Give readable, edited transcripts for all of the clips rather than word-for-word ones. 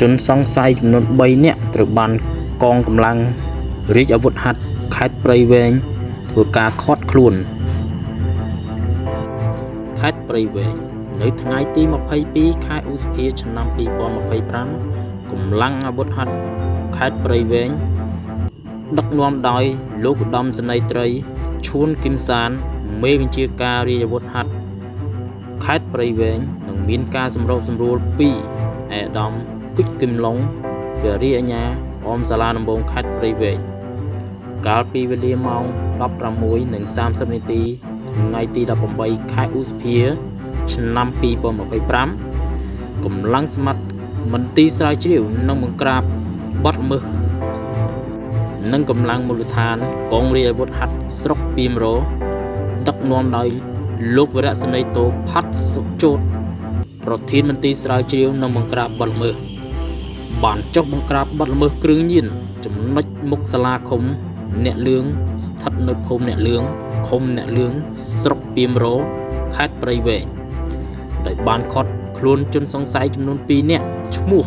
ជនសង្ស័យចំនួន3នាក់ត្រូវបានកងកម្លាំងរាជអាវុធហត្ថខេត្តព្រៃវែងធ្វើការឃាត់ខ្លួនខេត្តព្រៃវែងនៅថ្ងៃទី22ខែឧសភាឆ្នាំ2025កម្លាំងអាវុធហត្ថខេត្តព្រៃវែងដឹកនាំដោយលោកឧត្តមសេនីយ៍ត្រីឈួនគឹមសានមេបញ្ជាការរាជអាវុធហត្ថខេត្តព្រៃវែងនឹងមានការសម្របសម្រួលពីអាដាមគុជគឹមឡុងព្រះរាជអាជ្ញាអមសាលាដំបងខេត្តព្រៃវែងកាលពីវេលាម៉ោង 16:30 នាទីថ្ងៃទី18ខែឧសភាឆ្នាំ2025កម្លាំងសមត្ថមន្ទីរស្រាវជ្រាវនិងបង្ក្រាបបទល្មើសនិងកម្លាំងមូលដ្ឋានកងរាជអាវុធហត្ថស្រុកពីមរដឹកនាំដោយលោកវរៈសេនីយ៍តូផាត់សុជោតប្រធានមន្ទីរស្រាវជ្រាវនិងបង្ក្រាបបទល្មើសបានចុះបង្ក្រាបបទល្មើសគ្រឿងញៀនចំណុចមុខសាលាឃុំអ្នកលឿងស្ថិតនៅភូមិអ្នកលឿងឃុំអ្នកលឿងស្រុកពីមរខេត្តព្រៃវែងដែលបានឃាត់ខ្លួនជនសង្ស័យចំនួន2នាក់ឈ្មោះ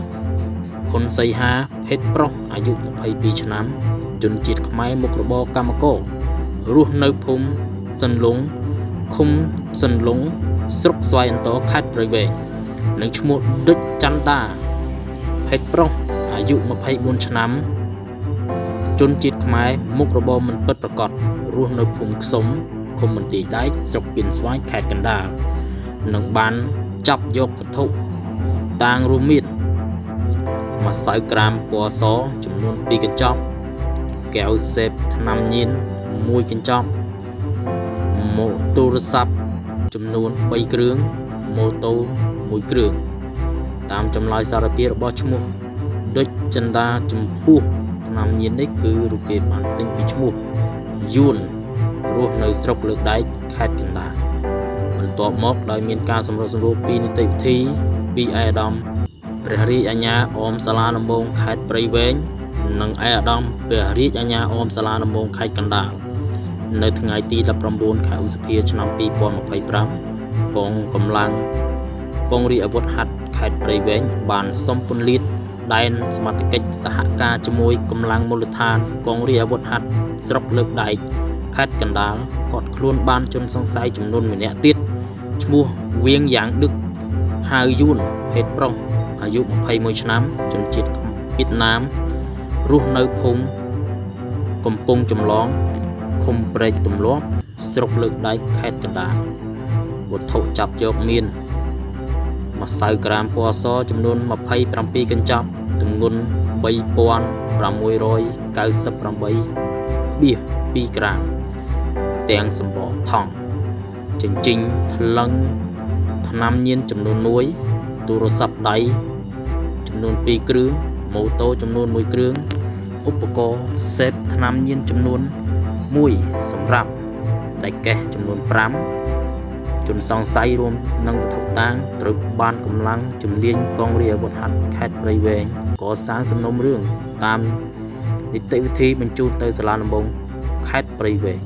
ខុនសីហាភេទប្រុសអាយុ22ឆ្នាំជនជាតិខ្មែរមុខរបរកម្មកររស់នៅភូមិសិនលងឃុំសិនលងស្រុកស្វាយអន្តរខេត្តព្រៃវែងនិងឈ្មោះឌុចច័ន្ទតាភេទប្រុសអាយុ24ឆ្នាំជនជាតិខ្មែរមុខរបរមិនពិតប្រាកដរស់នៅភូមិខ្សុំឃុំមន្ទីរដែកស្រុកពៀនស្វាយខេត្តកណ្ដាលនិងបានចាប់យកវត្ថុតាងរួមមានម្សៅក្រាមពណ៌សចំនួន2កញ្ចប់កែវសេបថ្នាំញៀន1កញ្ចប់ម៉ូទូរស័ព្ទចំនួន3គ្រឿងម៉ូតូ1គ្រឿងតាមចម្លើយសារភាពរបស់ឈ្មោះឌុចចិន្តាចំពោះថ្នាំញៀននេះគឺរូបគេបានទិញពីឈ្មោះយួនរស់នៅស្រុកលើកដែកខេត្តកណ្ដាលបន្ទាប់មកដោយមានការសម្របសម្រួលពីនីតិវិធីពីឯកឧត្តមព្រះរាជអាជ្ញាអមសាលាដំបងខេត្តព្រៃវែងនិងឯកឧត្តមព្រះរាជអាជ្ញាអមសាលាដំបងខេត្តកណ្ដាលនៅថ្ងៃទី19ខែឧសភាឆ្នាំ2025កងកម្លាំងកងរាជអាវុធហត្ថខេត្តព្រៃវែងបានសុំពន្លាតដែនសមត្ថកិច្ចសហការជាមួយកម្លាំងមូលដ្ឋានកងរាជអាវុធហត្ថស្រុកលើកដែកខេត្តកណ្ដាលឃាត់ខ្លួនបានជនសង្ស័យចំនួន1នាក់ទៀតឈ្មោះវៀងយ៉ាងដឹកហៅយួនភេទប្រុសអាយុ21ឆ្នាំជនជាតិវៀតណាមរស់នៅភូមិកំពង់ចម្លងឃុំព្រែកទម្លាប់ស្រុកលើកដែកខេត្តកណ្ដាលវត្ថុចាប់យកមានម្សៅក្រាមពណ៌សចំនួន27កញ្ចប់ទម្ងន់3698.2 ក្រាមទាំងសម្បកថង់ចិញ្ចិញថ្លឹងថ្នាំញៀនចំនួន1ទូរស័ព្ទដៃចំនួន2គ្រឿងម៉ូតូចំនួន1គ្រឿងឧបករណ៍សេពថ្នាំញៀនចំនួន1សម្រាប់ដែកកេះចំនួន5ជនសង្ស័យរួមនឹងវត្ថុតាងត្រូវបានកម្លាំងជំនាញកងរាជអាវុធហត្ថខេត្តព្រៃវែងកសាងសំណុំរឿងតាមនីតិវិធីបញ្ជូនទៅសាលាដំបងខេត្តព្រៃវែង